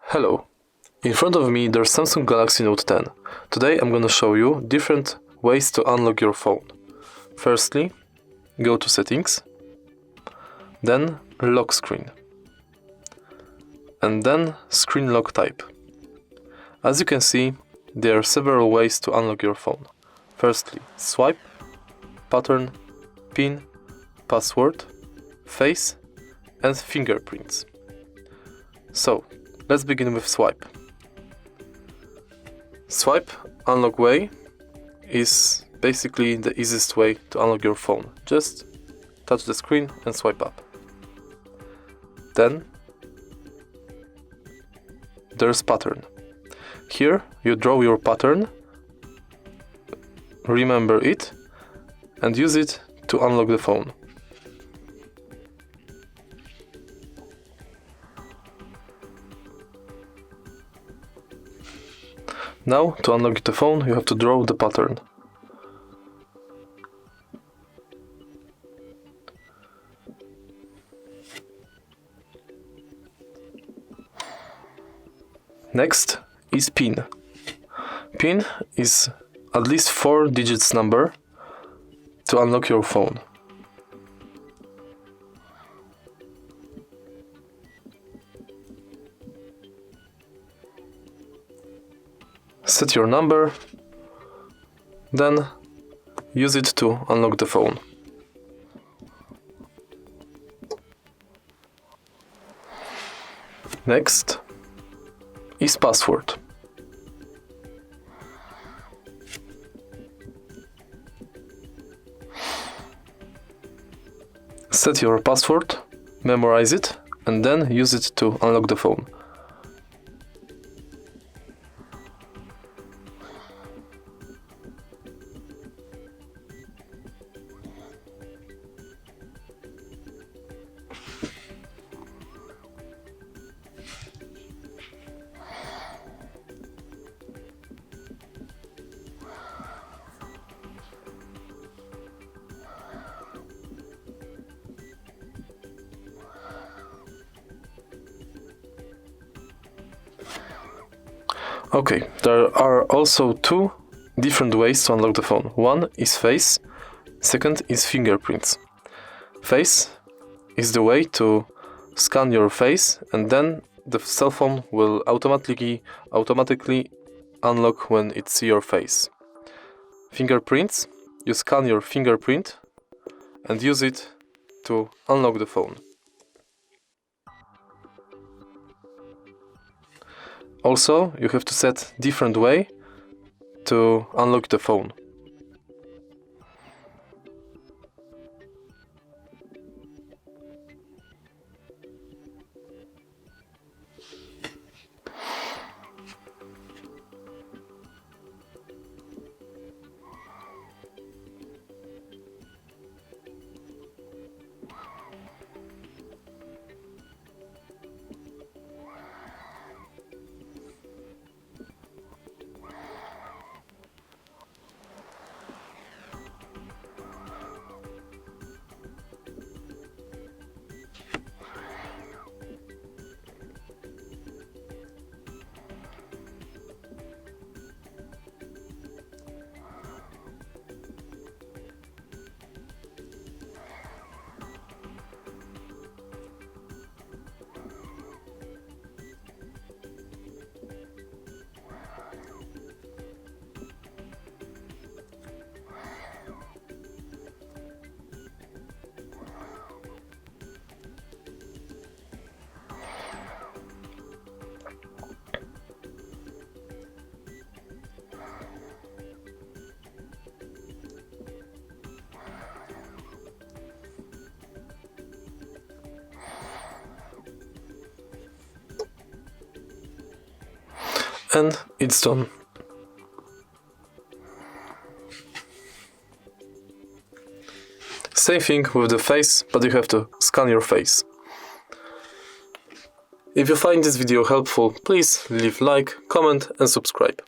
Hello, in front of me there's Samsung Galaxy Note 10. Today I'm gonna show you different ways to unlock your phone. Firstly, go to Settings, then Lock Screen, and then Screen Lock Type. As you can see, there are several ways to unlock your phone. Firstly, swipe, pattern, pin, password, face, and fingerprints. So, let's begin with swipe. Swipe unlock way is basically the easiest way to unlock your phone. Just touch the screen and swipe up. Then there's pattern. Here you draw your pattern, remember it, and use it to unlock the phone. Now, to unlock the phone, you have to draw the pattern. Next is PIN. PIN is at least 4 digits number to unlock your phone. Set your number, then use it to unlock the phone. Next is password. Set your password, memorize it, and then use it to unlock the phone. Okay, there are also 2 different ways to unlock the phone. One is face, second is fingerprints. Face is the way to scan your face, and then the cell phone will automatically unlock when it sees your face. Fingerprints, you scan your fingerprint and use it to unlock the phone. Also, you have to set different way to unlock the phone. And it's done. Same thing with the face, but you have to scan your face. If you find this video helpful, please leave like, comment and subscribe.